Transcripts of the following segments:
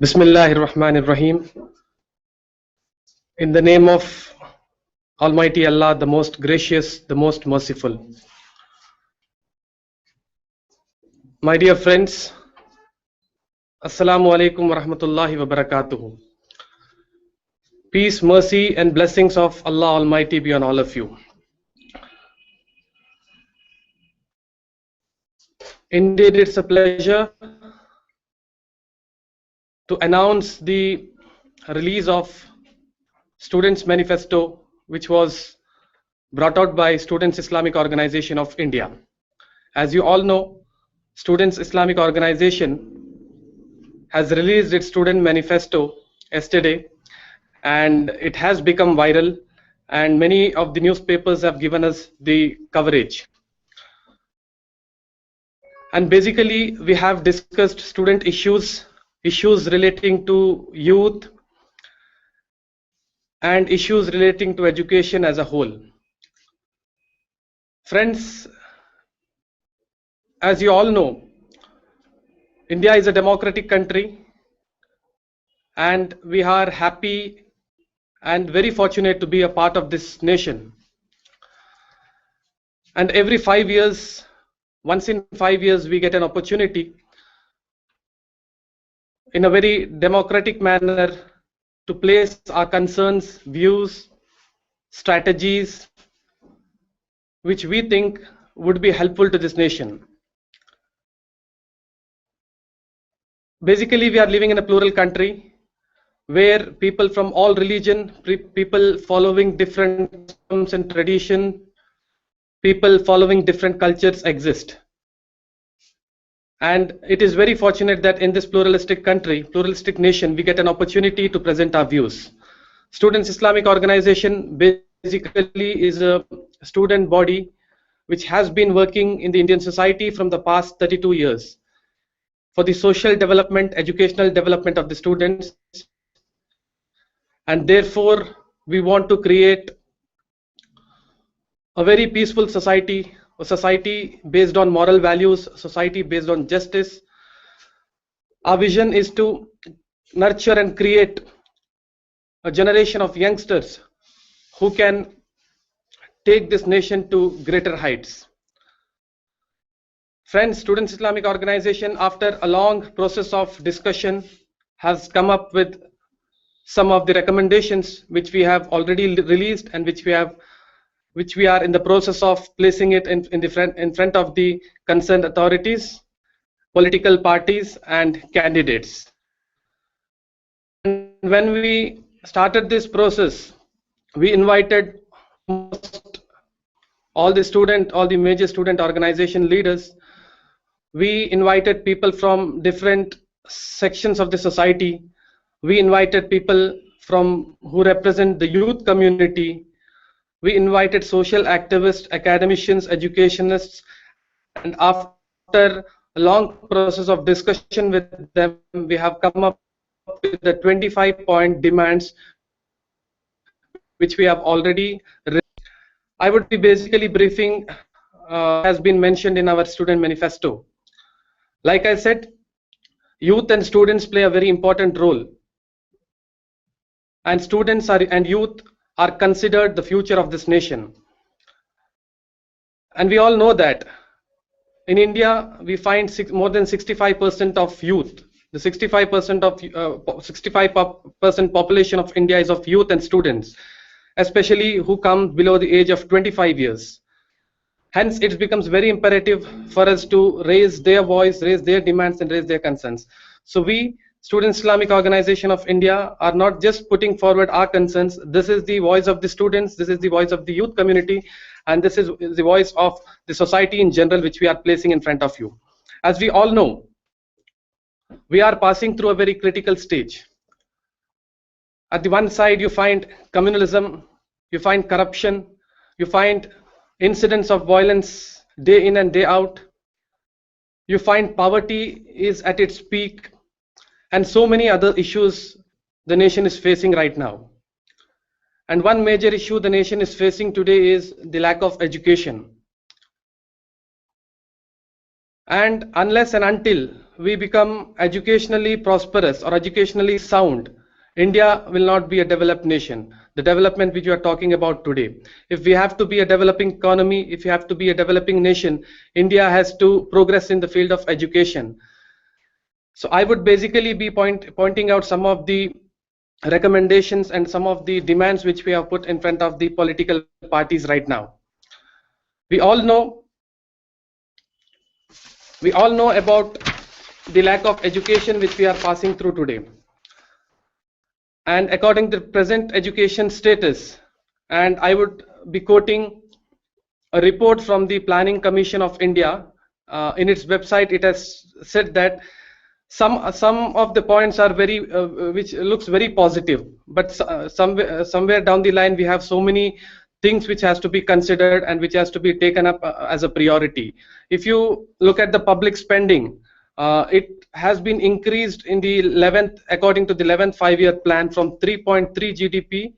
Bismillahir Rahmanir Rahim. In the name of Almighty Allah, the most gracious, the most merciful. My dear friends, Assalamu alaikum wa rahmatullahi wa barakatuhu. Peace, mercy, and blessings of Allah Almighty be on all of you. Indeed, it's a pleasure to announce the release of Students Manifesto, which was brought out by Students Islamic Organization of India. As you all know, Students Islamic Organization has released its Student Manifesto yesterday, and it has become viral, and many of the newspapers have given us the coverage. And basically, we have discussed student issues relating to youth, and issues relating to education as a whole. Friends, as you all know, India is a democratic country, and we are happy and very fortunate to be a part of this nation. And every 5 years, once in 5 years, we get an opportunity in a very democratic manner to place our concerns, views, strategies, which we think would be helpful to this nation. Basically, we are living in a plural country where people from all religion, people following different customs and tradition, people following different cultures exist. And it is very fortunate that in this pluralistic country, pluralistic nation, we get an opportunity to present our views. Students Islamic Organization basically is a student body which has been working in the Indian society from the past 32 years for the social development, educational development of the students. And therefore, we want to create a very peaceful society, a society based on moral values, a society based on justice. Our vision is to nurture and create a generation of youngsters who can take this nation to greater heights. Friends, Students Islamic Organization, after a long process of discussion, has come up with some of the recommendations which we have already released and which we are in the process of placing it in front of the concerned authorities, political parties, and candidates. And when we started this process, we invited all the major student organization leaders. We invited people from different sections of the society. We invited people who represent the youth community. We invited social activists, academicians, educationists, and after a long process of discussion with them, we have come up with the 25-point demands which we have already read. I would be basically briefing has been mentioned in our student manifesto. Like I said, youth and students play a very important role, and youth are considered the future of this nation. And we all know that in India we find more than 65% of youth. The 65% population of India is of youth and students, especially who come below the age of 25 years. Hence, it becomes very imperative for us to raise their voice, raise their demands, and raise their concerns. So we, Student Islamic Organization of India, are not just putting forward our concerns. This is the voice of the students, this is the voice of the youth community, and this is the voice of the society in general, which we are placing in front of you. As we all know, we are passing through a very critical stage. At the one side, you find communalism, you find corruption, you find incidents of violence day in and day out. You find poverty is at its peak, and so many other issues the nation is facing right now. And one major issue the nation is facing today is the lack of education. And unless and until we become educationally prosperous or educationally sound, India will not be a developed nation. The development which you are talking about today. If we have to be a developing economy, if you have to be a developing nation, India has to progress in the field of education. So I would basically be pointing out some of the recommendations and some of the demands which we have put in front of the political parties right now. We all know about the lack of education which we are passing through today. And according to the present education status, and I would be quoting a report from the Planning Commission of India. In its website, it has said that some of the points are very which looks very positive, but somewhere down the line we have so many things which has to be considered and which has to be taken up as a priority. If you look at the public spending, it has been increased in the 11th, according to the 11th five-year plan, from 3.3 GDP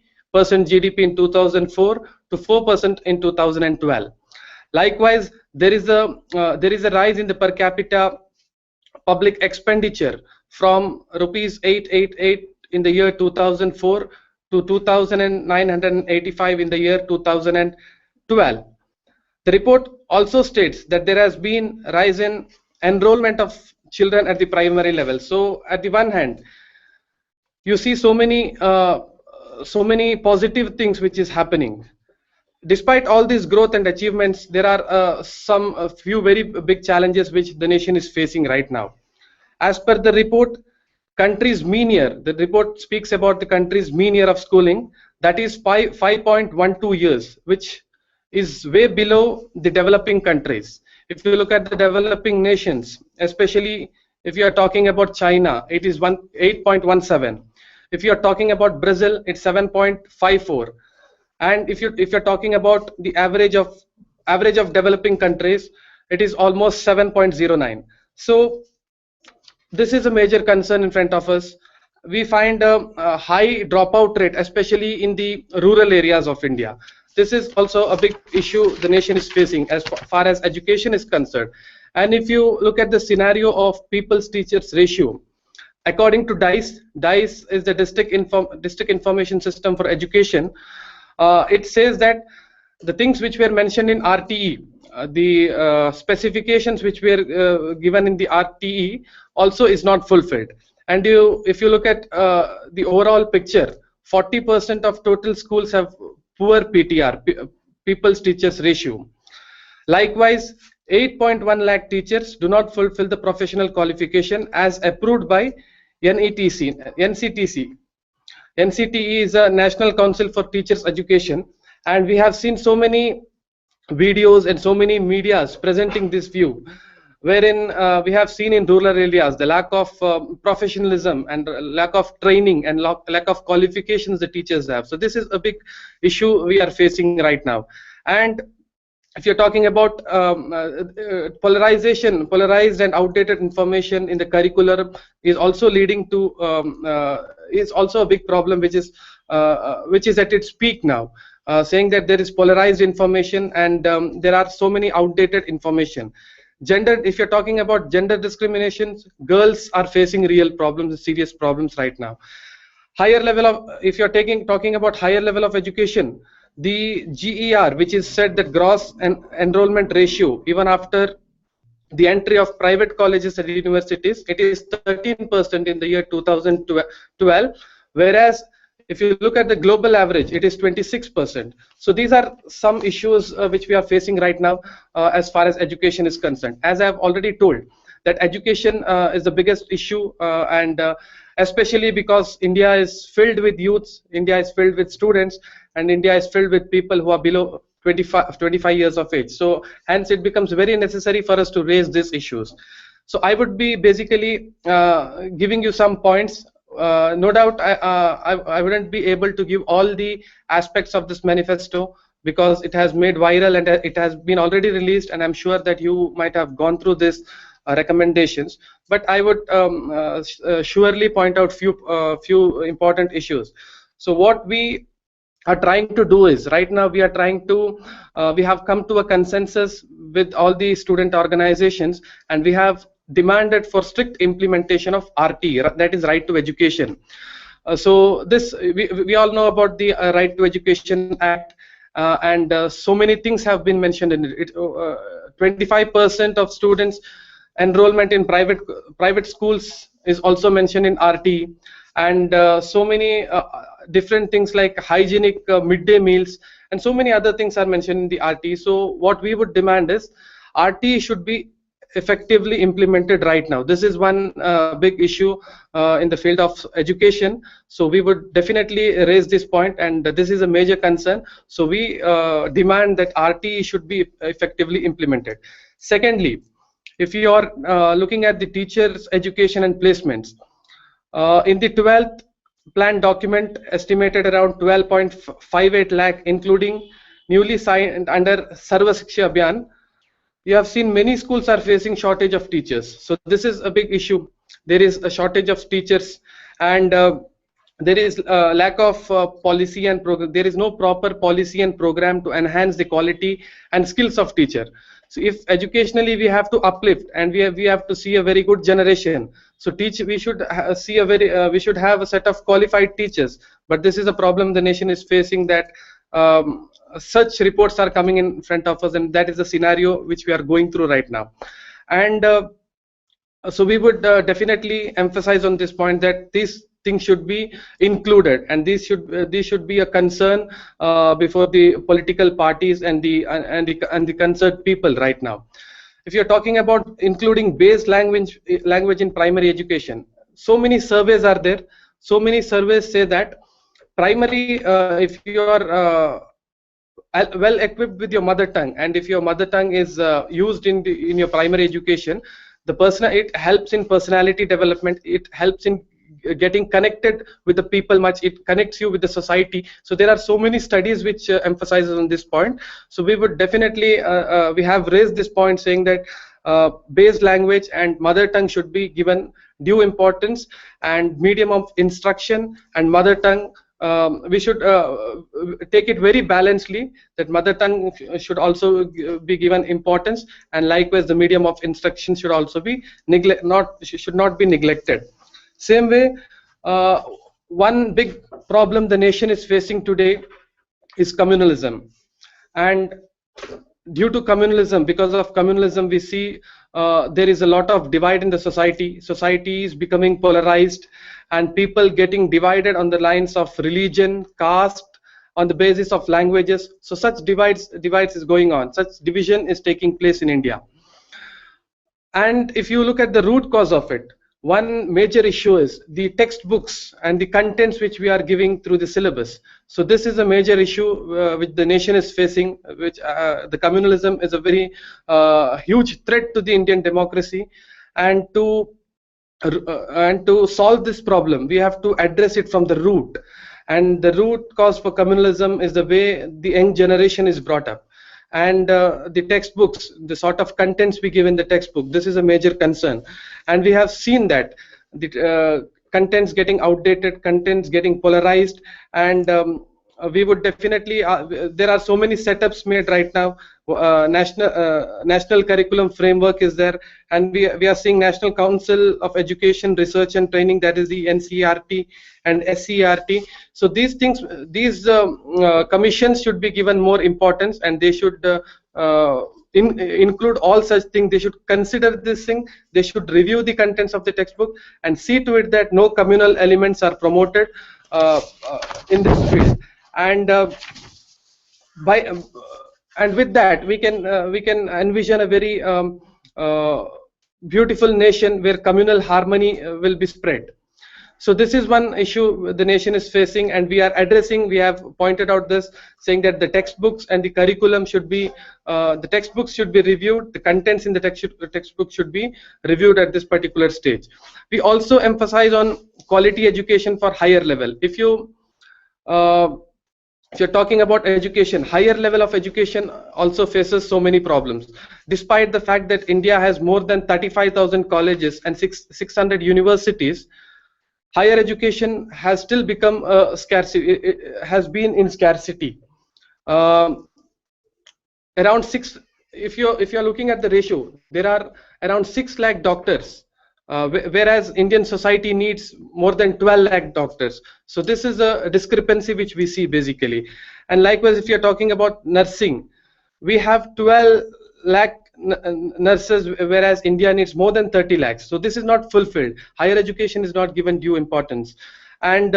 in 2004 to 4% in 2012. Likewise, there is a rise in the per capita public expenditure from rupees 888 in the year 2004 to 2,985 in the year 2012. The report also states that there has been rise in enrollment of children at the primary level. So at the one hand, you see so many positive things which is happening. Despite all this growth and achievements, there are a few very big challenges which the nation is facing right now. As per the report, country's mean year, the report speaks about the country's mean year of schooling, that is 5.12 years, which is way below the developing countries. If you look at the developing nations, especially if you are talking about China, it is 8.17. If you are talking about Brazil, it's 7.54. And if you're talking about the average of developing countries, it is almost 7.09. So this is a major concern in front of us. We find a high dropout rate, especially in the rural areas of India. This is also a big issue the nation is facing as far as education is concerned. And if you look at the scenario of people's teachers ratio, according to DICE is the district information system for education. It says that the things which were mentioned in RTE, the specifications which were given in the RTE also is not fulfilled. And if you look at the overall picture, 40% of total schools have poor PTR, people's teachers ratio. Likewise, 8.1 lakh teachers do not fulfill the professional qualification as approved by NCTE is a National Council for Teachers Education, and we have seen so many videos and so many medias presenting this view, wherein we have seen in rural areas the lack of professionalism and lack of training and lack of qualifications the teachers have. So this is a big issue we are facing right now. And if you're talking about polarized and outdated information in the curriculum is also leading to is also a big problem, which is at its peak now, saying that there is polarized information and there are so many outdated information. If you're talking about gender discriminations, girls are facing real problems, serious problems right now. Higher level of, if you're talking about higher level of education, the GER, which is said that gross enrollment ratio, even after the entry of private colleges and universities, it is 13% in the year 2012, whereas if you look at the global average, it is 26%. So these are some issues which we are facing right now as far as education is concerned. As I have already told, that education is the biggest issue, and especially because India is filled with youths, India is filled with students, and India is filled with people who are below 25 years of age. So hence it becomes very necessary for us to raise these issues. So I would be basically giving you some points. No doubt I wouldn't be able to give all the aspects of this manifesto because it has made viral and it has been already released, and I'm sure that you might have gone through this recommendations, but I would surely point out few important issues. So what we are trying to do is, right now we are trying to we have come to a consensus with all the student organizations, and we have demanded for strict implementation of RT, that is right to education. So this we all know about the Right to Education Act, and so many things have been mentioned in it. 25% of students enrollment in private schools is also mentioned in RT, and so many different things like hygienic midday meals and so many other things are mentioned in the RT. So what we would demand is RT should be effectively implemented right now. This is one big issue in the field of education. So we would definitely raise this point, and this is a major concern. So we demand that RT should be effectively implemented. Secondly, if you are looking at the teachers' education and placements, in the 12th plan document estimated around 12.58 lakh, including newly signed under Sarva Shiksha Abhiyan, you have seen many schools are facing shortage of teachers. So this is a big issue. There is a shortage of teachers, and there is a lack of policy and program. There is no proper policy and program to enhance the quality and skills of teacher. So if educationally we have to uplift, and we have to see a very good generation, so we should see a we should have a set of qualified teachers. But this is a problem the nation is facing, that such reports are coming in front of us, and that is the scenario which we are going through right now. And so we would definitely emphasize on this point that these things should be included, and these should be a concern before the political parties and the concerned people right now. If you're talking about including base language in primary education, so many surveys are there. So many surveys say that primary, if you are well equipped with your mother tongue, and if your mother tongue is used in your primary education, it helps in personality development. It helps in getting connected with the people much. It connects you with the society. So there are so many studies which emphasizes on this point. So we would definitely we have raised this point, saying that base language and mother tongue should be given due importance, and medium of instruction and mother tongue, we should take it very balancedly, that mother tongue should also be given importance, and likewise the medium of instruction should also be should not be neglected. Same way, one big problem the nation is facing today is communalism, and due to communalism, because of communalism, we see there is a lot of divide in the society. Society is becoming polarized, and people getting divided on the lines of religion, caste, on the basis of languages. So such divides is going on. Such division is taking place in India. And if you look at the root cause of it, one major issue is the textbooks and the contents which we are giving through the syllabus. So this is a major issue which the nation is facing, which the communalism is a very huge threat to the Indian democracy. And to solve this problem, we have to address it from the root. And the root cause for communalism is the way the young generation is brought up. And the textbooks, the sort of contents we give in the textbook, this is a major concern. And we have seen that the contents getting outdated, contents getting polarized, and we would definitely, there are so many setups made right now. National curriculum framework is there, and we are seeing National Council of Education, Research and Training, that is the NCERT and SERT. So these things, these commissions should be given more importance, and they should include all such things. They should consider this thing. They should review the contents of the textbook and see to it that no communal elements are promoted in this field. And and with that, we can envision a very beautiful nation where communal harmony will be spread. So this is one issue the nation is facing, and we are addressing. We have pointed out this, saying that the textbooks and the curriculum should be, the textbooks should be reviewed, the contents in the textbook should be reviewed at this particular stage. We also emphasize on quality education for higher level. If you're talking about education, higher level of education also faces so many problems. Despite the fact that India has more than 35,000 colleges and 600 universities, higher education has still become a scarcity. It has been in scarcity. Around 6. If you're looking at the ratio, there are around 6 lakh doctors, whereas Indian society needs more than 12 lakh doctors. So this is a discrepancy which we see basically. And likewise, if you're talking about nursing, we have 12 lakh nurses, whereas India needs more than 30 lakhs. So this is not fulfilled. Higher education is not given due importance. And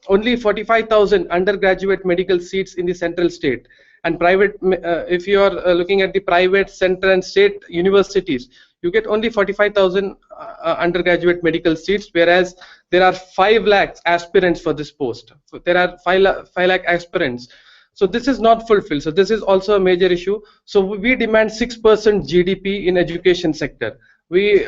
only 45,000 undergraduate medical seats in the central state. And private, if you are looking at the private, central and state universities, you get only 45,000 undergraduate medical seats, whereas there are 5 lakhs aspirants for this post. So there are 5 lakh aspirants. So this is not fulfilled. So this is also a major issue. So we demand 6% GDP in education sector. We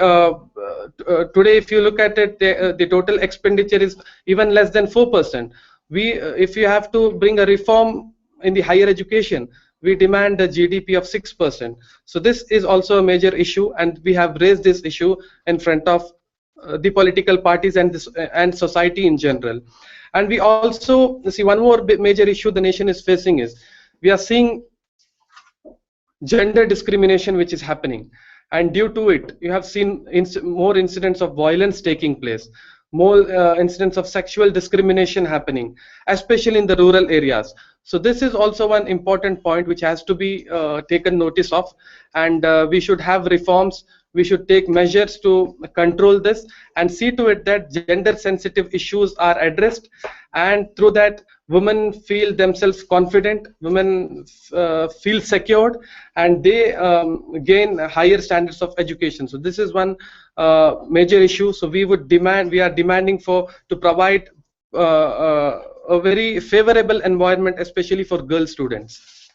today, if you look at it, the total expenditure is even less than 4%. We, if you have to bring a reform in the higher education, we demand a GDP of 6%. So this is also a major issue, and we have raised this issue in front of the political parties and society in general. And we also see one more major issue the nation is facing is we are seeing gender discrimination which is happening, and due to it you have seen more incidents of violence taking place, more incidents of sexual discrimination happening, especially in the rural areas. So this is also one important point which has to be taken notice of, and we should have reforms. We should take measures to control this and see to it that gender sensitive issues are addressed, and through that women feel themselves confident, women feel secured, and they gain higher standards of education. So this is one major issue. So we are demanding to provide a very favorable environment, especially for girl students.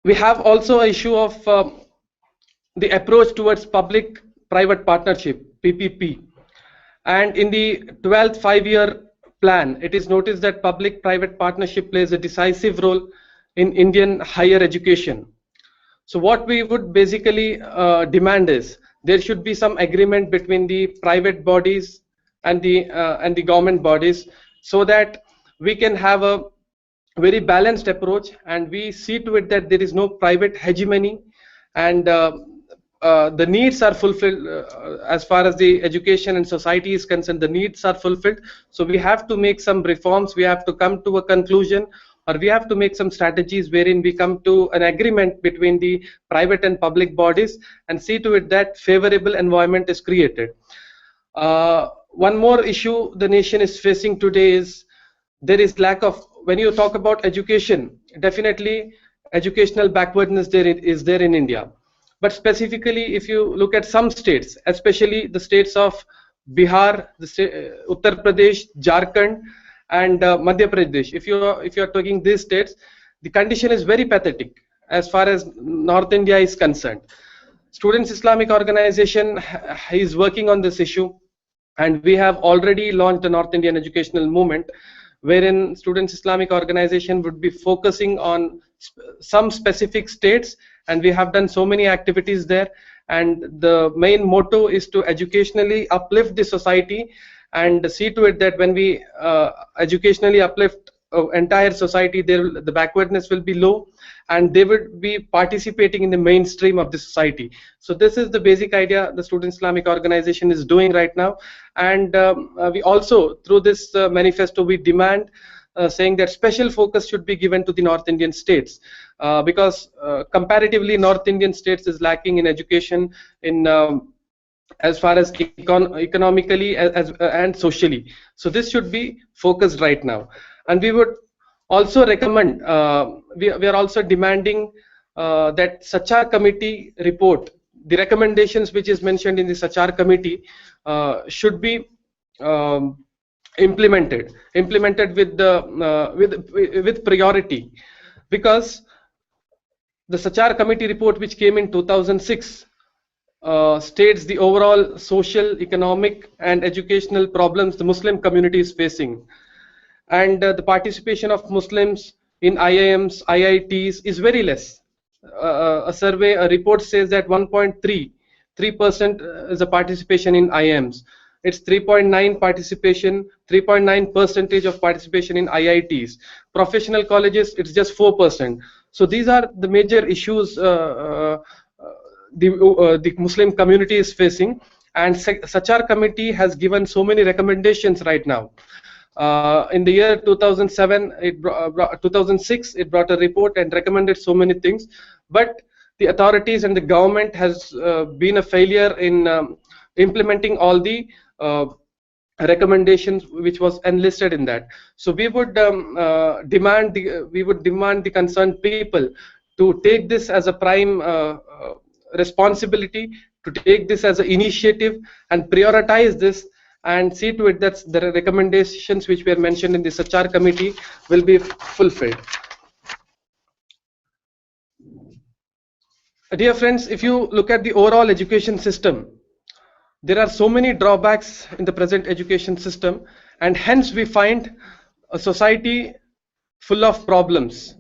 We have also an issue of the approach towards public-private partnership, PPP. And in the 12th five-year plan, it is noticed that public-private partnership plays a decisive role in Indian higher education. So what we would basically demand is there should be some agreement between the private bodies and the government bodies, so that we can have a very balanced approach, and we see to it that there is no private hegemony, and the needs are fulfilled as far as the education and society is concerned. The needs are fulfilled. So we have to make some reforms. We have to come to a conclusion, or we have to make some strategies wherein we come to an agreement between the private and public bodies and see to it that favorable environment is created. One more issue the nation is facing today is there is lack of, when you talk about education, definitely educational backwardness is there in India. But specifically, if you look at some states, especially the states of Bihar, Uttar Pradesh, Jharkhand, and Madhya Pradesh, if you are talking these states, the condition is very pathetic as far as North India is concerned. Students Islamic Organization is working on this issue, and we have already launched the North Indian Educational Movement, wherein Students Islamic Organization would be focusing on some specific states, and we have done so many activities there. And the main motto is to educationally uplift the society and see to it that when we educationally uplift entire society, the backwardness will be low, and they would be participating in the mainstream of the society. So this is the basic idea the Student Islamic Organization is doing right now. And we also, through this manifesto, we demand saying that special focus should be given to the North Indian states, because comparatively North Indian states is lacking in education in as far as economically and socially. So this should be focused right now. And we would also recommend, we are also demanding that Sachar committee report, the recommendations which is mentioned in the Sachar committee should be implemented with priority, because the Sachar committee report, which came in 2006, states the overall social, economic and educational problems the Muslim community is facing, and the participation of Muslims in IIMs, IITs is very less. A report says that 1.3% is the participation in IIMs. It's 3.9 participation, 3.9% of participation in IITs. Professional colleges, it's just 4%. So these are the major issues the Muslim community is facing. And Sachar committee has given so many recommendations right now. In the year 2007, 2006, it brought a report and recommended so many things, but the authorities and the government has been a failure in implementing all the recommendations which was enlisted in that. So we would demand the concerned people to take this as a prime responsibility, to take this as an initiative and prioritize this, and see to it that the recommendations which were mentioned in the Sachar committee will be fulfilled. Dear friends, if you look at the overall education system, there are so many drawbacks in the present education system, and hence we find a society full of problems.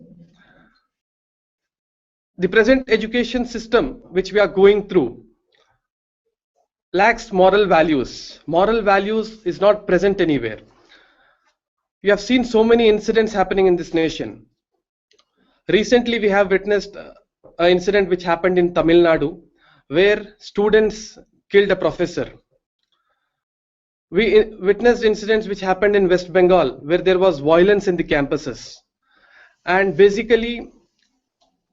The present education system which we are going through lacks moral values. Moral values is not present anywhere. We have seen so many incidents happening in this nation. Recently, we have witnessed an incident which happened in Tamil Nadu, where students killed a professor. We witnessed incidents which happened in West Bengal, where there was violence in the campuses. And basically,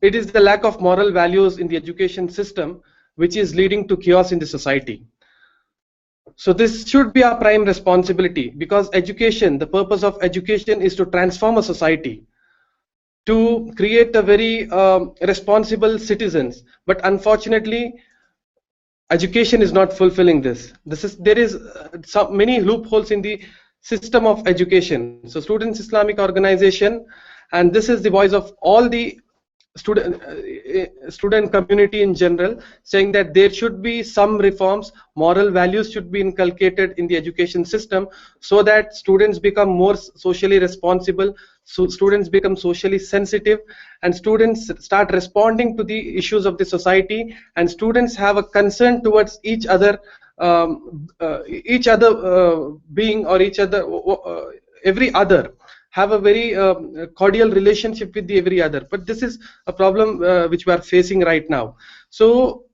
it is the lack of moral values in the education system which is leading to chaos in the society. So this should be our prime responsibility, because education, the purpose of education is to transform a society, to create a very responsible citizens. But unfortunately, education is not fulfilling this. There is many loopholes in the system of education. So Students Islamic Organization, and this is the voice of all the student community in general, saying that there should be some reforms, moral values should be inculcated in the education system, so that students become more socially responsible, so students become socially sensitive, and students start responding to the issues of the society, and students have a concern towards each other being, or each other, every other, have a very cordial relationship with the every other. But this is a problem which we are facing right now. So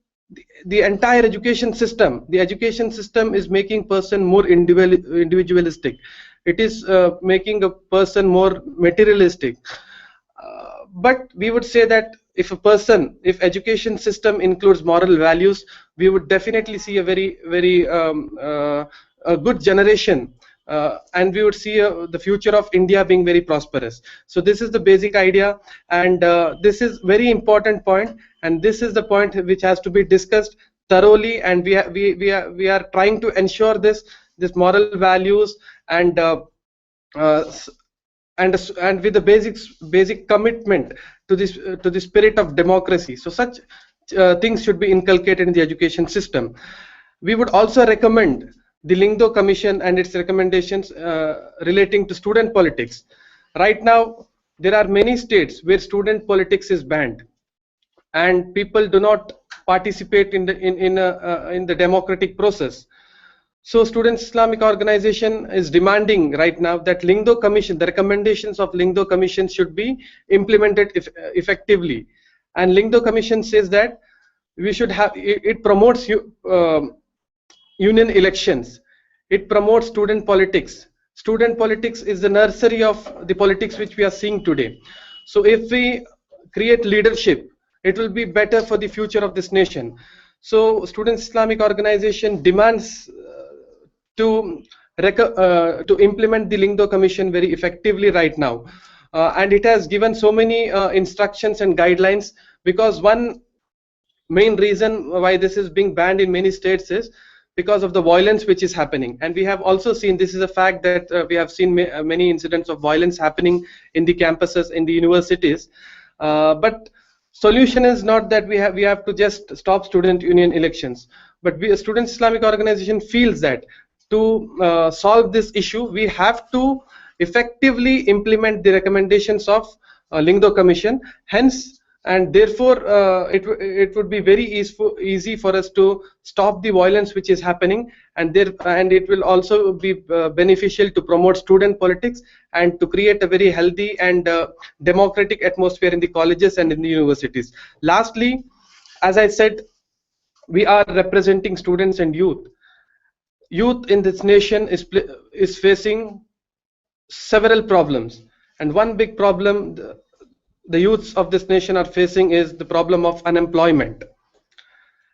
the entire education system, is making person more individualistic. It is making a person more materialistic. But we would say that if education system includes moral values, we would definitely see a very a good generation. And we would see the future of India being very prosperous. So this is the basic idea, and this is very important point, and this is the point which has to be discussed thoroughly, and we are trying to ensure this moral values, and with the basic commitment to the spirit of democracy. So such things should be inculcated in the education system. We would also recommend the Lingdo Commission and its recommendations relating to student politics. Right now, there are many states where student politics is banned, and people do not participate in the democratic process. So, Students Islamic Organization is demanding right now that Lingdo Commission, the recommendations of Lingdo Commission, should be implemented effectively. And Lingdo Commission says that we should have it promotes union elections. It promotes student politics. Student politics is the nursery of the politics which we are seeing today. So if we create leadership, it will be better for the future of this nation. So Students Islamic Organization demands to implement the Lingdo Commission very effectively right now. And it has given so many instructions and guidelines, because one main reason why this is being banned in many states is because of the violence which is happening. And we have also seen, this is a fact, that we have seen many incidents of violence happening in the campuses, in the universities. But solution is not that we have to just stop student union elections, but Students Islamic Organization feels that to solve this issue, we have to effectively implement the recommendations of Lingdo Commission. Hence, and therefore it would be very easy for us to stop the violence which is happening, and it will also be beneficial to promote student politics and to create a very healthy and democratic atmosphere in the colleges and in the universities. Lastly, as I said, we are representing students and youth. Youth in this nation is facing several problems, and one big problem the youths of this nation are facing is the problem of unemployment.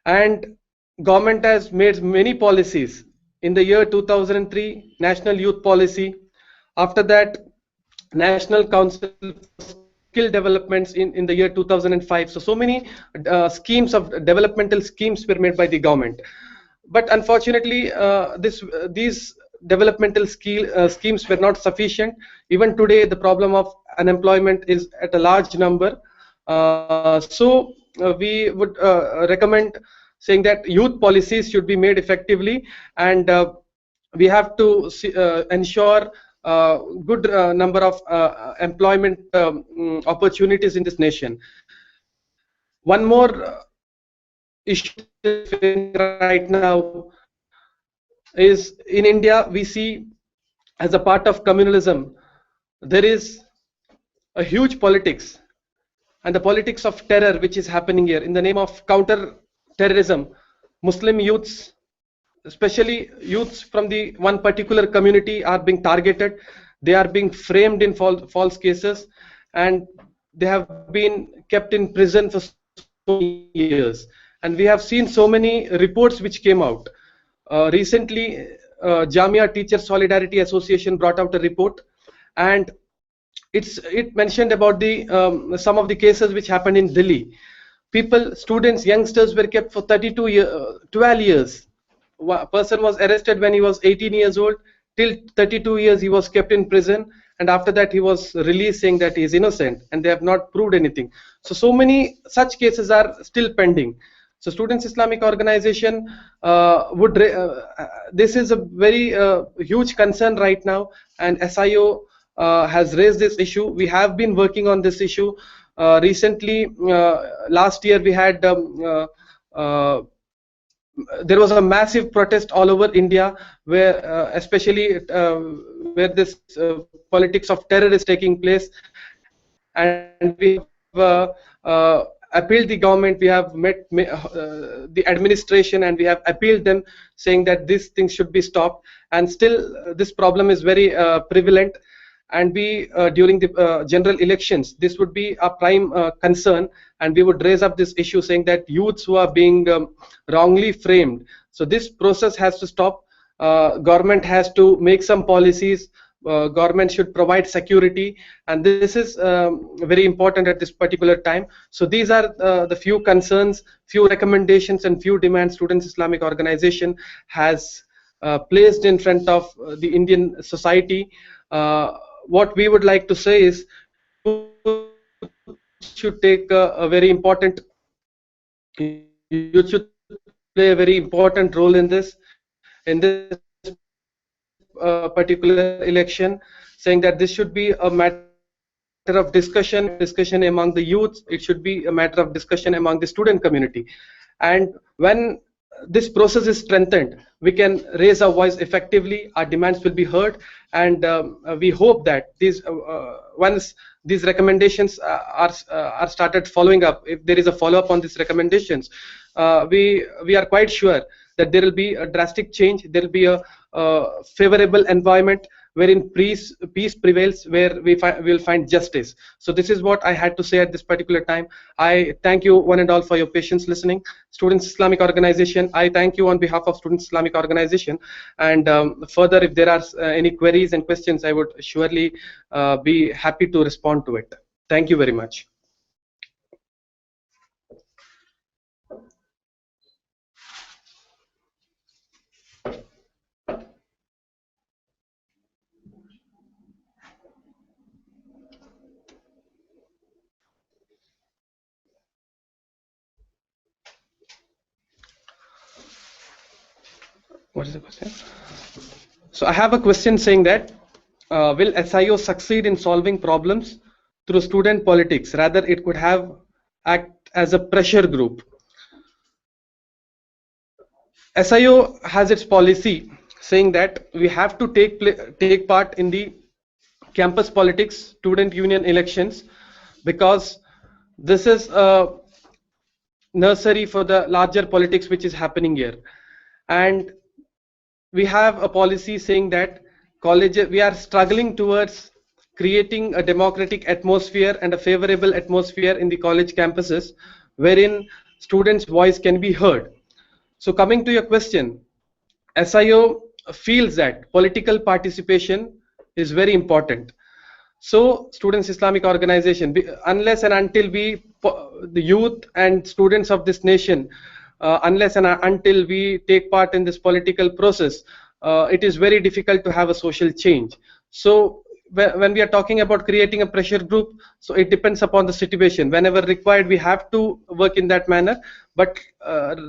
And government has made many policies. In the year 2003, national youth policy. After that, national council for skill developments in the year 2005. So many schemes of developmental schemes were made by the government. But unfortunately, these developmental schemes were not sufficient. Even today, the problem of unemployment is at a large number. We would recommend saying that youth policies should be made effectively, and we have to ensure good number of employment opportunities in this nation. One more issue right now is in India, we see as a part of communalism, there is a huge politics, and the politics of terror which is happening here in the name of counter terrorism. Muslim youths, especially youths from the one particular community, are being targeted. They are being framed in false cases, and they have been kept in prison for so many years. And we have seen so many reports which came out. Recently, Jamia Teacher Solidarity Association brought out a report, and it mentioned about the some of the cases which happened in Delhi. Students, youngsters were kept for 12 years. A person was arrested when he was 18 years old. Till 32 years he was kept in prison, and after that he was released saying that he is innocent, and they have not proved anything. So many such cases are still pending. So Students Islamic Organization this is a very huge concern right now, and SIO has raised this issue. We have been working on this issue. Recently, last year we had there was a massive protest all over India, where especially where this politics of terror is taking place, and we have appealed the government. We have met the administration, and we have appealed them, saying that these things should be stopped. And still, this problem is very prevalent. And we during the general elections, this would be a prime concern, and we would raise up this issue, saying that youths who are being wrongly framed, so this process has to stop. Government has to make some policies. Government should provide security, and this is very important at this particular time. So these are the few concerns, few recommendations, and few demands Students Islamic Organization has placed in front of the Indian society. What we would like to say is, should take a very important, you should play a very important role in this particular election, saying that this should be a matter of discussion among the youth. It should be a matter of discussion among the student community, and when this process is strengthened, we can raise our voice effectively. Our demands will be heard, and we hope that once these recommendations are started following up, if there is a follow-up on these recommendations, we are quite sure that there will be a drastic change. There will be a favorable environment wherein peace prevails, where we will find justice. So this is what I had to say at this particular time. I thank you one and all for your patience listening. Students Islamic Organization, I thank you on behalf of Students Islamic Organization. And further, if there are any queries and questions, I would surely be happy to respond to it. Thank you very much. What is the question? So I have a question saying that will SIO succeed in solving problems through student politics? Rather, it could have act as a pressure group. SIO has its policy saying that we have to take part in the campus politics, student union elections, because this is nursery for the larger politics which is happening here. And we have a policy saying that college we are struggling towards creating a democratic atmosphere and a favorable atmosphere in the college campuses wherein students voice can be heard. So coming to your question, SIO feels that political participation is very important. So students Islamic organization, unless and until the youth and students of this nation, unless and until we take part in this political process, it is very difficult to have a social change. So when we are talking about creating a pressure group, so it depends upon the situation. Whenever required, we have to work in that manner. But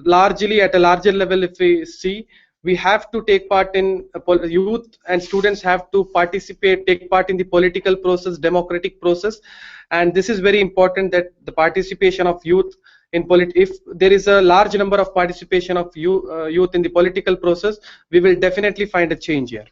largely at a larger level, if we see, we have to take part in youth and students have to participate, take part in the political process, democratic process. And this is very important, that the participation of youth in if there is a large number of participation of youth in the political process, we will definitely find a change here.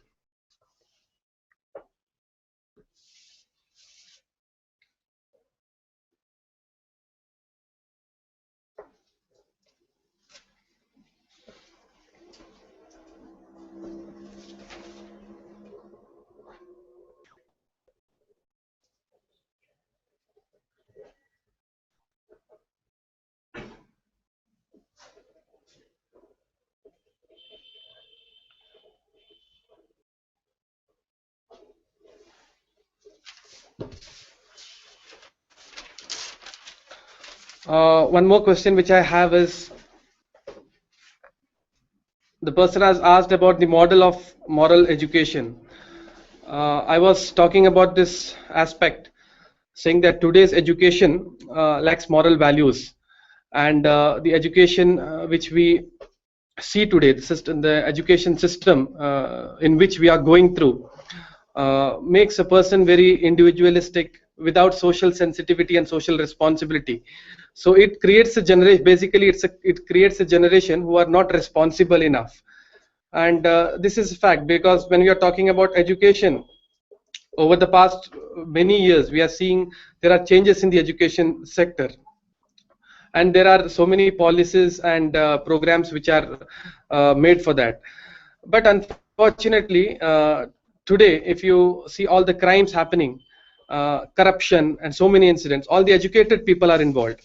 One more question which I have is, the person has asked about the model of moral education. I was talking about this aspect, saying that today's education lacks moral values, and the education which we see today, the education system in which we are going through, makes a person very individualistic, without social sensitivity and social responsibility. So it creates a generation, basically it creates a generation who are not responsible enough. And this is a fact, because when we are talking about education, over the past many years we are seeing there are changes in the education sector, and there are so many policies and programs which are made for that. But unfortunately, today if you see all the crimes happening, corruption and so many incidents, all the educated people are involved.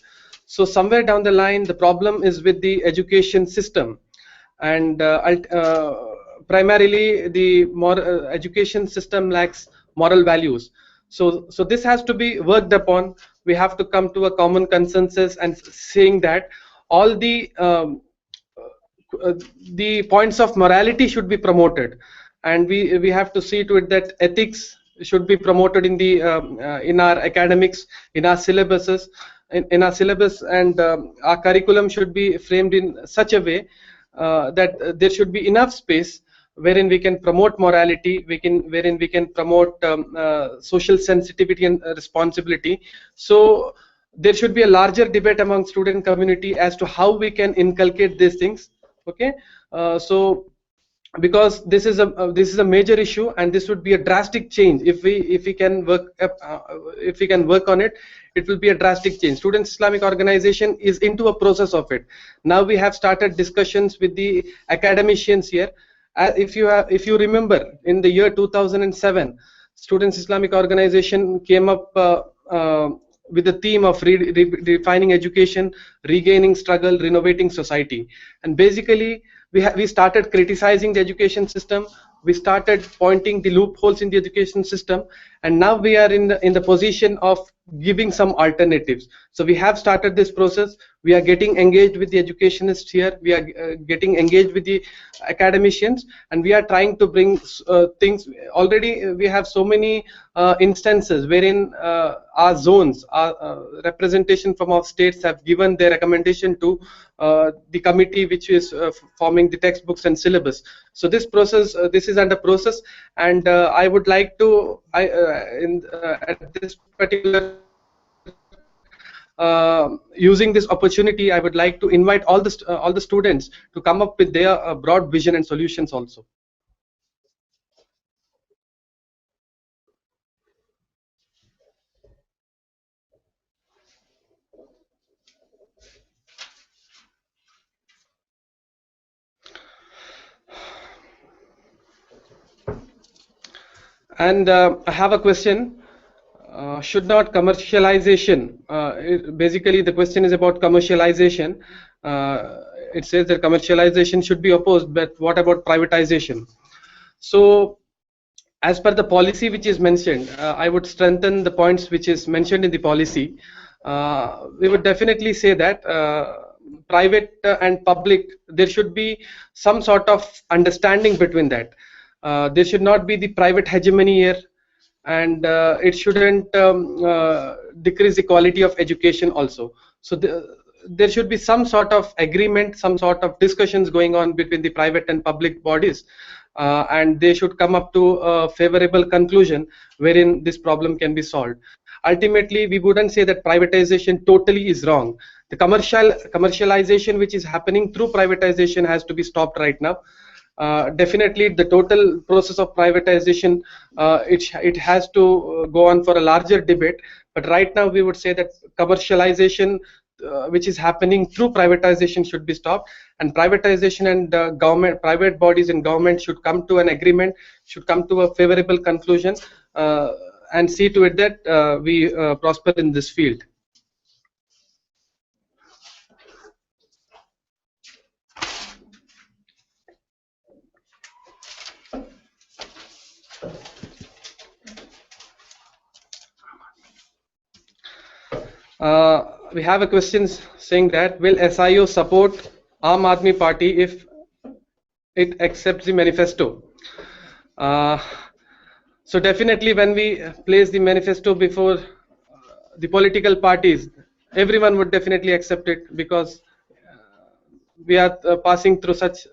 So somewhere down the line the problem is with the education system, and primarily the education system lacks moral values. So this has to be worked upon. We have to come to a common consensus and saying that all the points of morality should be promoted, and we have to see to it that ethics should be promoted in our academics, in our syllabuses, in our syllabus, and our curriculum should be framed in such a way that there should be enough space wherein we can promote morality, wherein we can promote social sensitivity and responsibility. So there should be a larger debate among student community as to how we can inculcate these things. Okay, so because this is a major issue, and this would be a drastic change if we can work if we can work on it. It will be a drastic change. Students Islamic organization is into a process of it. Now we have started discussions with the academicians here. If you remember, in the year 2007, Students Islamic organization came up with the theme of redefining education, regaining struggle, renovating society. And basically we started criticizing the education system. We started pointing the loopholes in the education system, and now we are in the position of giving some alternatives. So we have started this process. We are getting engaged with the educationists here. We are getting engaged with the academicians, and we are trying to bring things. Already we have so many instances wherein our zones, our representation from our states have given their recommendation to the committee which is forming the textbooks and syllabus. So this process, this is under process, and I would like to at this particular using this opportunity, I would like to invite all the students to come up with their broad vision and solutions also. And I have a question. Should not commercialization, basically the question is about commercialization. It says that commercialization should be opposed, but what about privatization? So as per the policy which is mentioned, I would strengthen the points which is mentioned in the policy. We would definitely say that private and public, there should be some sort of understanding between that. There should not be the private hegemony here, and it shouldn't decrease the quality of education also. So there should be some sort of agreement, some sort of discussions going on between the private and public bodies, and they should come up to a favorable conclusion wherein this problem can be solved. Ultimately, we wouldn't say that privatization totally is wrong. The commercialization which is happening through privatization has to be stopped right now. Definitely the total process of privatization, it has to go on for a larger debate, but right now we would say that commercialization which is happening through privatization should be stopped, and privatization and government, private bodies and government should come to an agreement, should come to a favorable conclusion, and see to it that we prosper in this field. We have a question saying that will SIO support Aam Aadmi Party if it accepts the manifesto? So definitely when we place the manifesto before the political parties, everyone would definitely accept it, because we are passing through such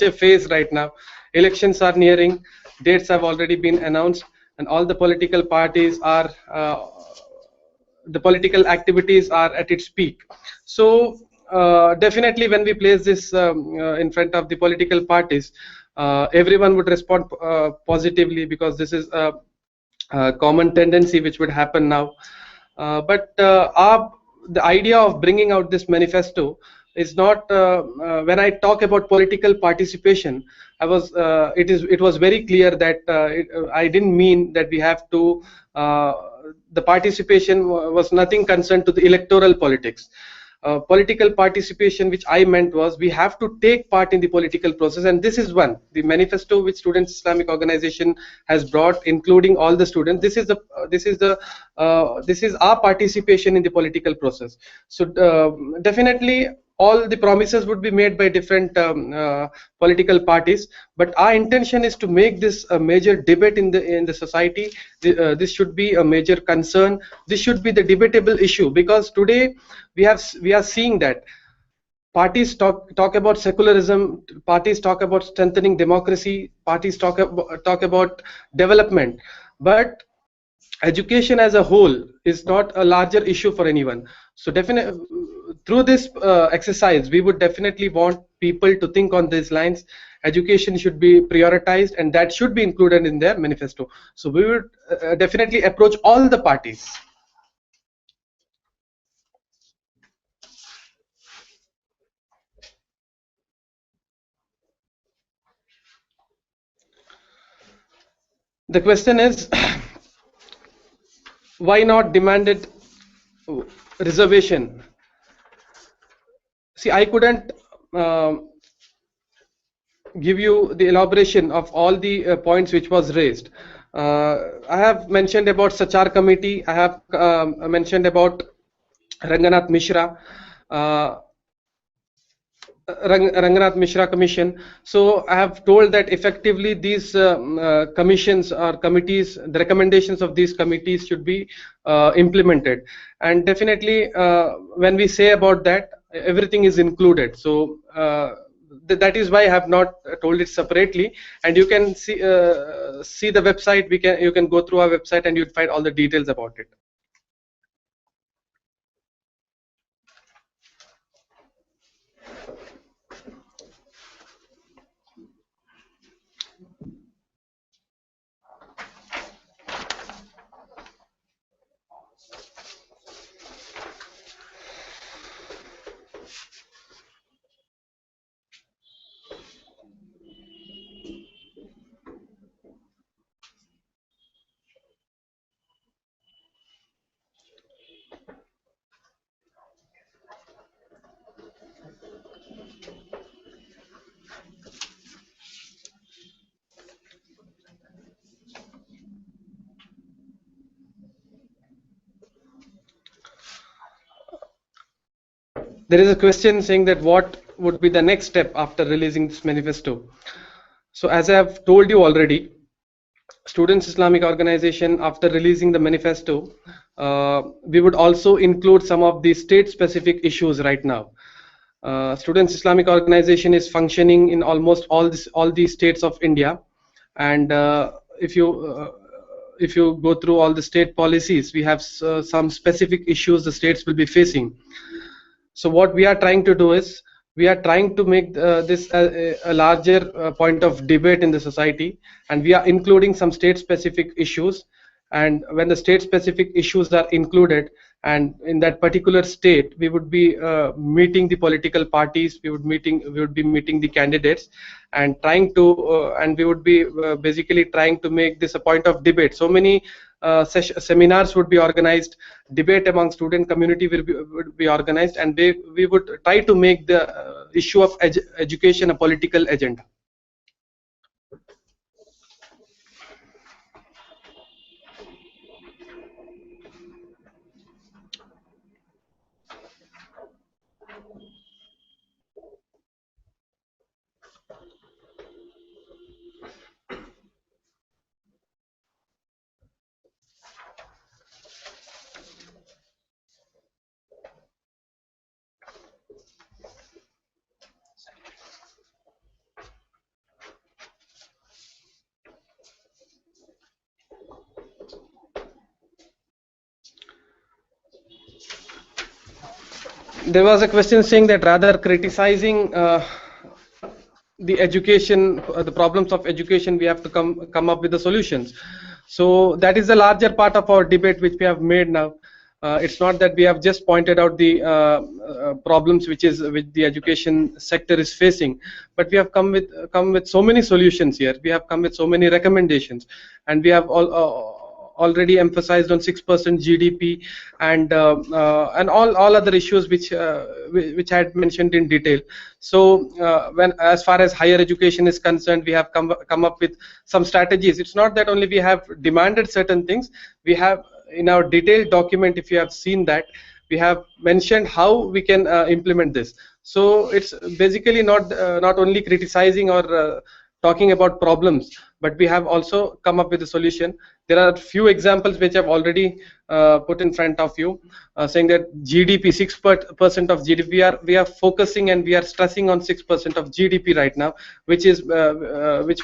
a phase right now. Elections are nearing, dates have already been announced, and all the political parties are the political activities are at its peak. So definitely when we place this in front of the political parties, everyone would respond positively, because this is a common tendency which would happen now. But the idea of bringing out this manifesto is not, when I talk about political participation, it was very clear that I didn't mean that we have to the participation was nothing concerned to the electoral politics. Political participation which I meant was we have to take part in the political process, and this is one, the manifesto which Students Islamic Organization has brought, including all the students. This is our participation in the political process. So definitely all the promises would be made by different political parties, but our intention is to make this a major debate in the society. This should be a major concern. This should be the debatable issue, because today we are seeing that parties talk about secularism, parties talk about strengthening democracy, parties talk about development, but education as a whole is not a larger issue for anyone. So definitely through this exercise, we would definitely want people to think on these lines. Education should be prioritized, and that should be included in their manifesto. So we would definitely approach all the parties. The question is, why not demanded reservation? See, I couldn't give you the elaboration of all the points which was raised. I have mentioned about Sachar committee. I have mentioned about Ranganath Mishra. Ranganath Mishra Commission. So I have told that effectively these commissions or committees, the recommendations of these committees should be implemented. And definitely when we say about that, everything is included. So that is why I have not told it separately. And you can see the website. You can go through our website and you'll find all the details about it. There is a question saying that what would be the next step after releasing this manifesto. So as I have told you already, Students Islamic Organization, after releasing the manifesto, we would also include some of the state-specific issues right now. Students Islamic Organization is functioning in almost all these states of India, and if you go through all the state policies, we have some specific issues the states will be facing. So what we are trying to do is we are trying to make this a larger point of debate in the society, and we are including some state specific issues. And when the state specific issues are included, and in that particular state we would be meeting the political parties, we would be meeting the candidates, and trying to and we would be basically trying to make this a point of debate. So many seminars would be organized, debate among student community would be organized, and we would try to make the issue of education a political agenda. There was a question saying that rather criticizing the education, the problems of education, we have to come up with the solutions. So that is the larger part of our debate which we have made now. It's not that we have just pointed out the problems which the education sector is facing, but we have come with so many solutions here. We have come with so many recommendations, and we have already emphasized on 6% GDP and all other issues which I had mentioned in detail. So when as far as higher education is concerned, we have come up with some strategies. It's not that only we have demanded certain things. We have in our detailed document, if you have seen that, we have mentioned how we can implement this. So it's basically not only criticizing or talking about problems, but we have also come up with a solution. There are a few examples which I've already put in front of you, saying that GDP, 6% of GDP, we are focusing and we are stressing on 6% of GDP right now, which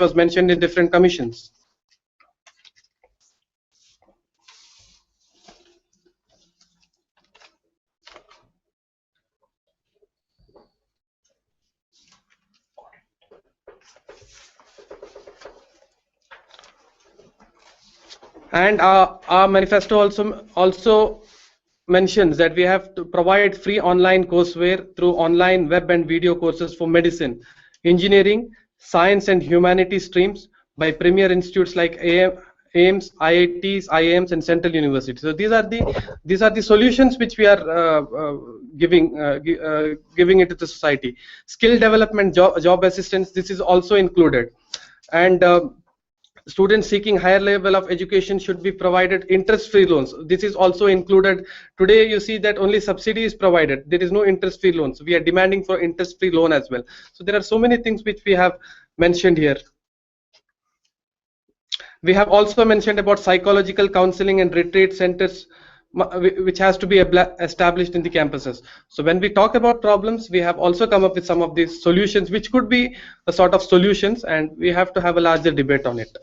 was mentioned in different commissions. And our manifesto also mentions that we have to provide free online courseware through online web and video courses for medicine, engineering, science and humanity streams by premier institutes like AIMS, IITs, IIMs, and Central University. So these are the solutions which we are giving it to the society. Skill development, job assistance, this is also included, and students seeking higher level of education should be provided interest-free loans. This is also included. Today you see that only subsidy is provided. There is no interest-free loans. We are demanding for interest-free loan as well. So there are so many things which we have mentioned here. We have also mentioned about psychological counseling and retreat centers, which has to be established in the campuses. So when we talk about problems, we have also come up with some of these solutions, which could be a sort of solutions, and we have to have a larger debate on it.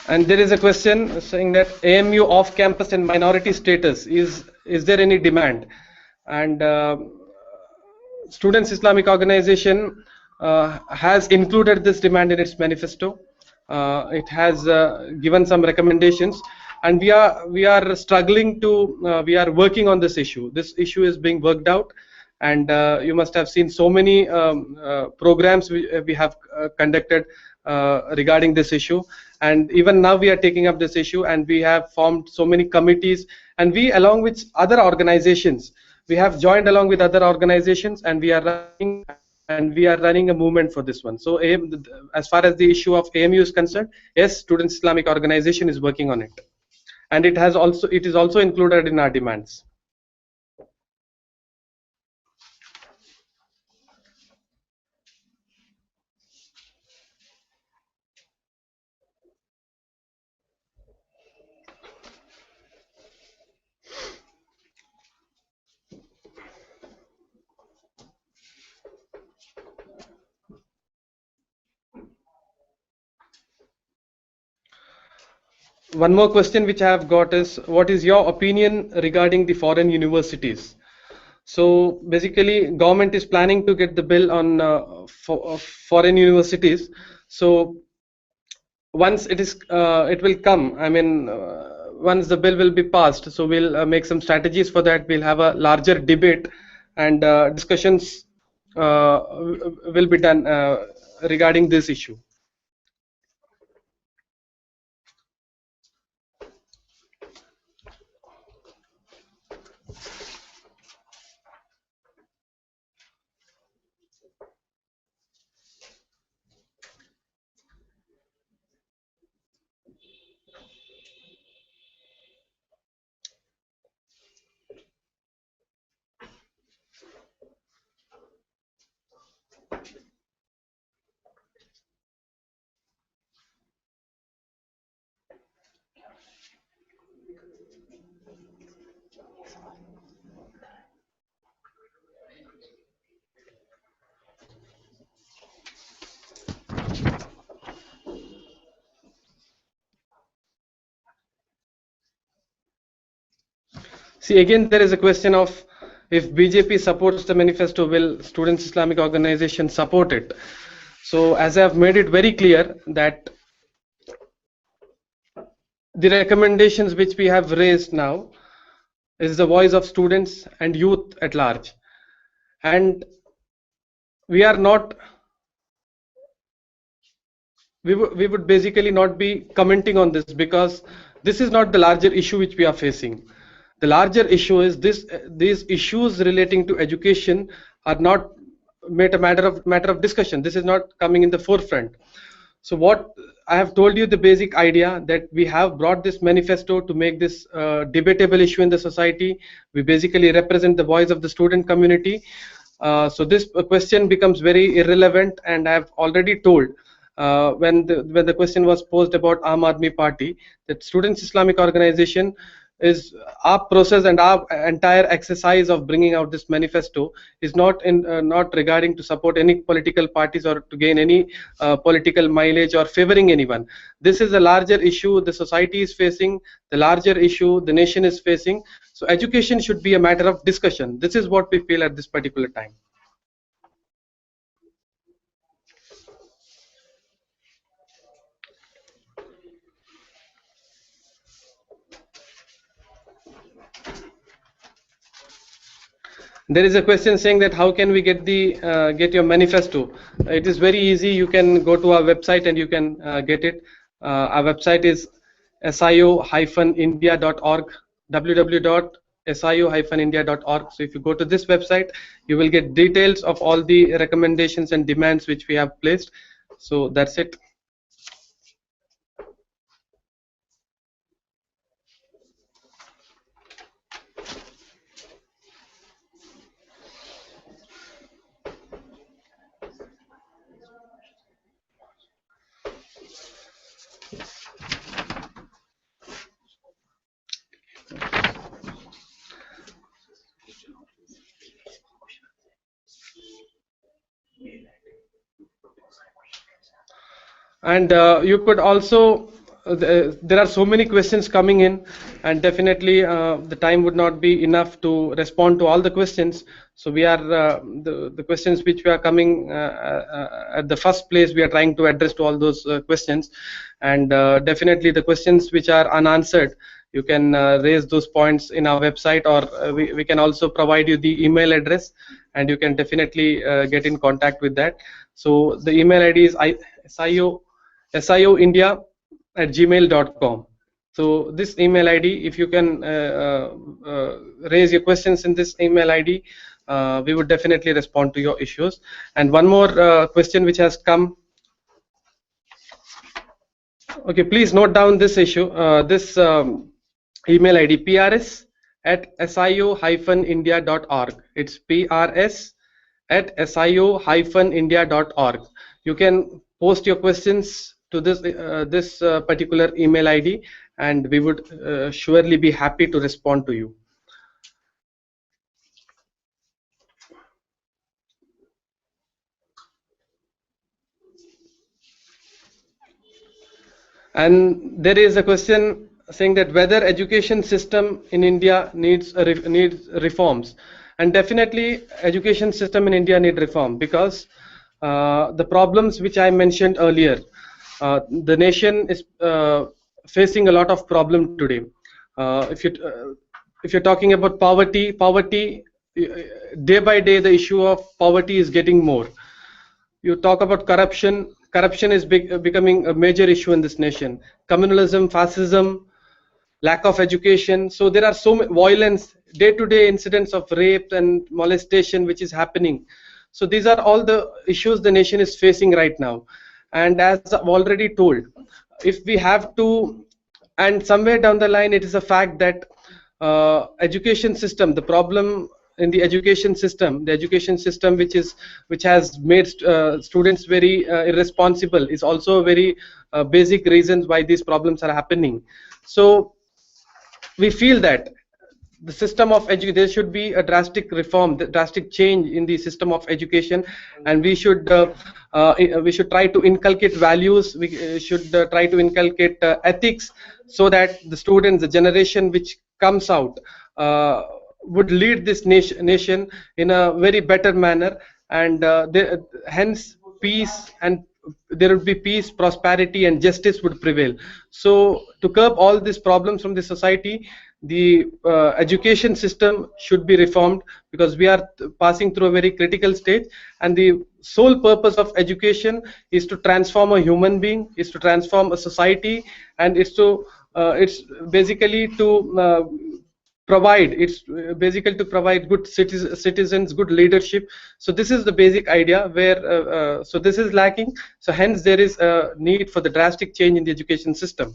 And there is a question saying that AMU off campus and minority status, is there any demand? And Students Islamic Organization has included this demand in its manifesto. It has given some recommendations, and we are struggling to we are working on this issue. This issue is being worked out, and you must have seen so many programs we have conducted regarding this issue, and even now we are taking up this issue, and we have formed so many committees, and we, along with other organizations, we have joined along with other organizations, and we are running a movement for this one. So as far as the issue of AMU is concerned, yes, Students Islamic Organization is working on it, and it is also included in our demands. One more question which I have got is, what is your opinion regarding the foreign universities? So basically, government is planning to get the bill on foreign universities. So once it will come. I mean, once the bill will be passed, so we'll make some strategies for that. We'll have a larger debate, and discussions will be done regarding this issue. See, again, there is a question of, if BJP supports the manifesto, will Students Islamic Organization support it? So as I have made it very clear that the recommendations which we have raised now is the voice of students and youth at large, and we are not we would basically not be commenting on this, because this is not the larger issue which we are facing. The larger issue is these issues relating to education are not made a matter of discussion. This is not coming in the forefront. So what I have told you, the basic idea that we have brought this manifesto to make this debatable issue in the society. We basically represent the voice of the student community. So this question becomes very irrelevant, and I have already told when the question was posed about Aam Aadmi Party, that Students Islamic Organization is our process, and our entire exercise of bringing out this manifesto is not regarding to support any political parties or to gain any political mileage or favoring anyone. This is a larger issue the society is facing, the larger issue the nation is facing. So education should be a matter of discussion. This is what we feel at this particular time. There is a question saying that how can we get your manifesto? It is very easy. You can go to our website and you can get it. Our website is sio-india.org, www.sio-india.org. So if you go to this website, you will get details of all the recommendations and demands which we have placed. So that's it. And you could also there are so many questions coming in, and definitely the time would not be enough to respond to all the questions. So we are the questions which we are coming at the first place, we are trying to address to all those questions, and definitely the questions which are unanswered, you can raise those points in our website, or we can also provide you the email address, and you can definitely get in contact with that. So the email ID is sioindia@gmail.com. So this email ID, if you can raise your questions in this email ID, we would definitely respond to your issues. And one more question which has come. Okay, please note down this issue, this email ID, prs@sio-india.org. It's prs@sio-india.org. You can post your questions to this particular email ID, and we would surely be happy to respond to you. And there is a question saying that whether education system in India needs reforms. And definitely education system in India need reform, because the problems which I mentioned earlier, the nation is facing a lot of problem today. If you're talking about poverty, day by day the issue of poverty is getting more. You talk about corruption. Corruption is becoming a major issue in this nation. Communalism, fascism, lack of education. So there are so many violence, day-to-day incidents of rape and molestation which is happening. So these are all the issues the nation is facing right now. And as I've already told, if we have to, and somewhere down the line, it is a fact that education system, the problem in the education system, which has made students very irresponsible, is also a very basic reasons why these problems are happening. So we feel that the system of education, there should be a drastic reform, the drastic change in the system of education, and we should try to inculcate values. We should try to inculcate ethics, so that the students, the generation which comes out, would lead this nation in a very better manner, and hence peace, and there would be peace, prosperity, and justice would prevail. So to curb all these problems from the society, the education system should be reformed, because we are passing through a very critical stage, and the sole purpose of education is to transform a human being, is to transform a society, and it's basically to provide good citizens, good leadership. So this is the basic idea where so this is lacking. So hence there is a need for the drastic change in the education system.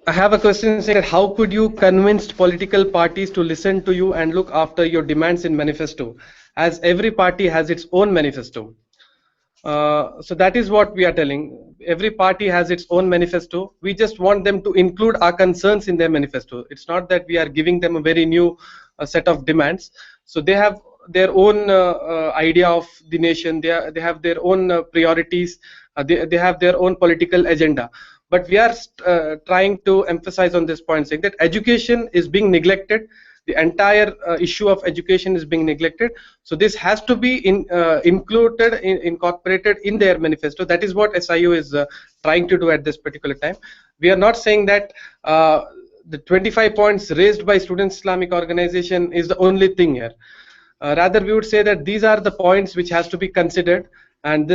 I have a question saying that how could you convince political parties to listen to you and look after your demands in manifesto, as every party has its own manifesto? So that is what we are telling. Every party has its own manifesto. We just want them to include our concerns in their manifesto. It's not that we are giving them a very new set of demands. So they have their own idea of the nation. They have their own priorities. They have their own political agenda. But we are trying to emphasize on this point, saying that education is being neglected. The entire issue of education is being neglected. So this has to be incorporated in their manifesto. That is what SIO is trying to do at this particular time. We are not saying that the 25 points raised by Student Islamic Organization is the only thing here. Rather, we would say that these are the points which has to be considered, and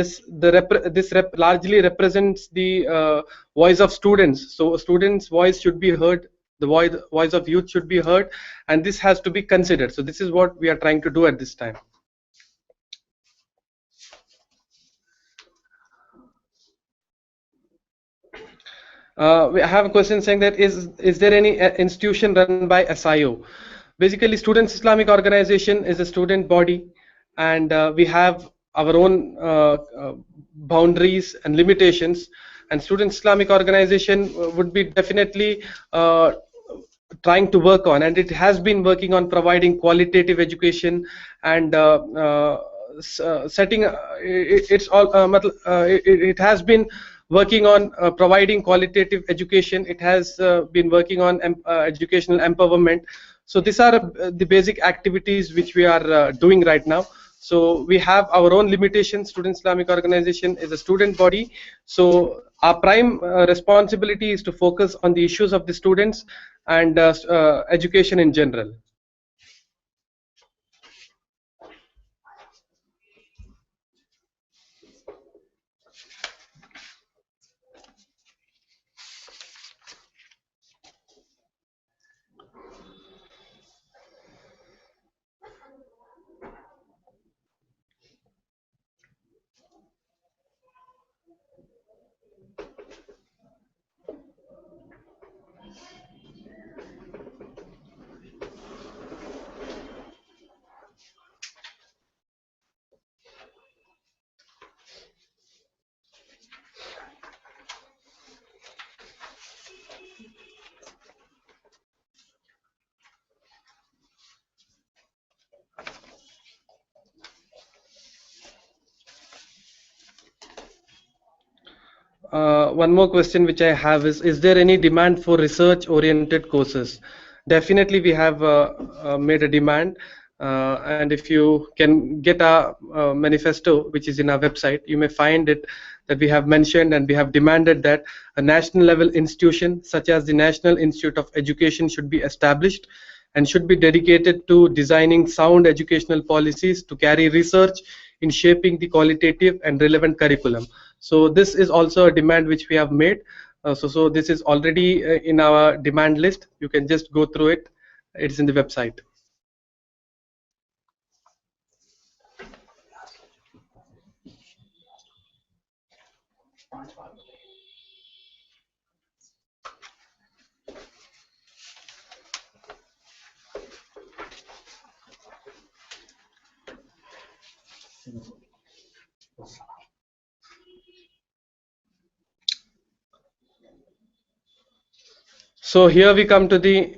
largely represents the voice of students. So students' voice should be heard, the voice of youth should be heard, and this has to be considered. So this is what we are trying to do at this time. We have a question saying that is there any institution run by SIO? Basically, Students Islamic Organization is a student body, and we have our own boundaries and limitations. And Students Islamic Organization would be definitely trying to work on, and it has been working on providing qualitative education and setting. It has been working on providing qualitative education. It has been working on educational empowerment. So these are the basic activities which we are doing right now. So we have our own limitations. Student Islamic Organization is a student body. So our prime responsibility is to focus on the issues of the students and education in general. One more question which I have is there any demand for research oriented courses? Definitely we have made a demand, and if you can get a manifesto which is in our website, you may find it that we have mentioned and we have demanded that a national level institution such as the National Institute of Education should be established and should be dedicated to designing sound educational policies to carry research in shaping the qualitative and relevant curriculum. So this is also a demand which we have made. So this is already in our demand list. You can just go through it. It's in the website. So here we come to the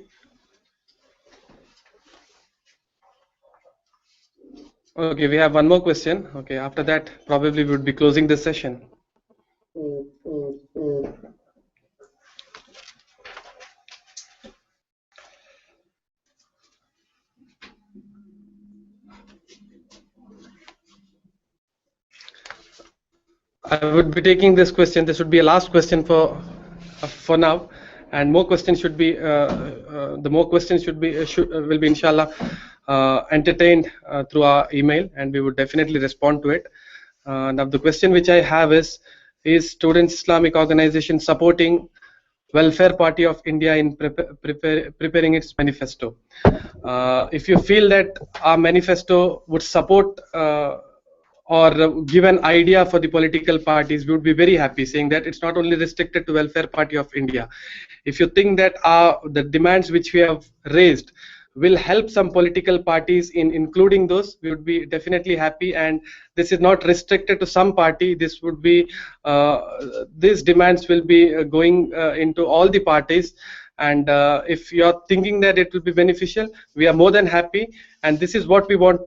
okay, we have one more question. Okay, after that probably we would be closing this session. I would be taking this question. This would be a last question for now, and more questions should be the more questions should be will be inshallah entertained through our email, and we would definitely respond to it. Now the question which I have is Students Islamic Organization supporting Welfare Party of India in preparing its manifesto? If you feel that our manifesto would support or give an idea for the political parties, we would be very happy, saying that it's not only restricted to Welfare Party of India. If you think that the demands which we have raised will help some political parties in including those, we would be definitely happy. And this is not restricted to some party. This would be these demands will be going into all the parties. And if you are thinking that it will be beneficial, we are more than happy. And this is what we want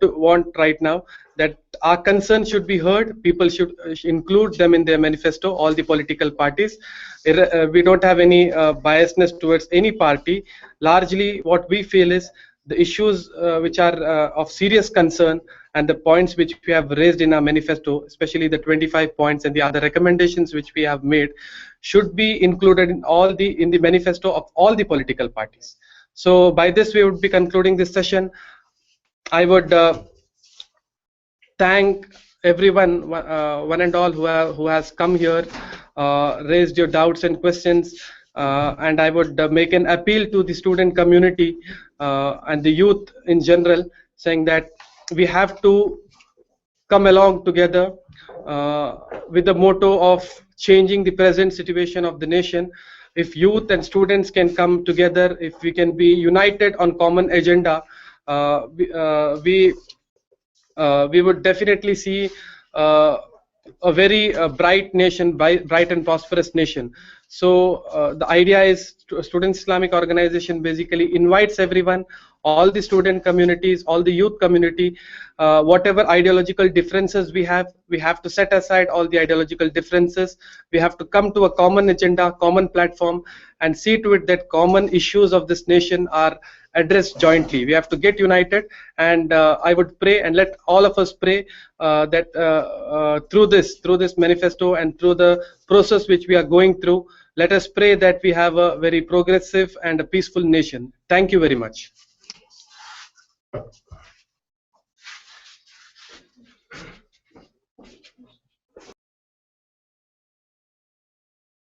right now, that our concerns should be heard. People should include them in their manifesto, all the political parties. We don't have any biasness towards any party. Largely what we feel is the issues which are of serious concern, and the points which we have raised in our manifesto, especially the 25 points and the other recommendations which we have made, should be included in the manifesto of all the political parties. So by this we would be concluding this session. I would thank everyone, one and all, who has come here, raised your doubts and questions, and I would make an appeal to the student community and the youth in general, saying that we have to come along together with the motto of changing the present situation of the nation. If youth and students can come together, if we can be united on common agenda, we would definitely see a very bright nation, bright and prosperous nation. So the idea is, Student Islamic Organization basically invites everyone, all the student communities, all the youth community, whatever ideological differences we have to set aside all the ideological differences. We have to come to a common agenda, common platform, and see to it that common issues of this nation are addressed jointly. We have to get united, and I would pray, and let all of us pray, that through this manifesto and through the process which we are going through, let us pray that we have a very progressive and a peaceful nation. Thank you very much.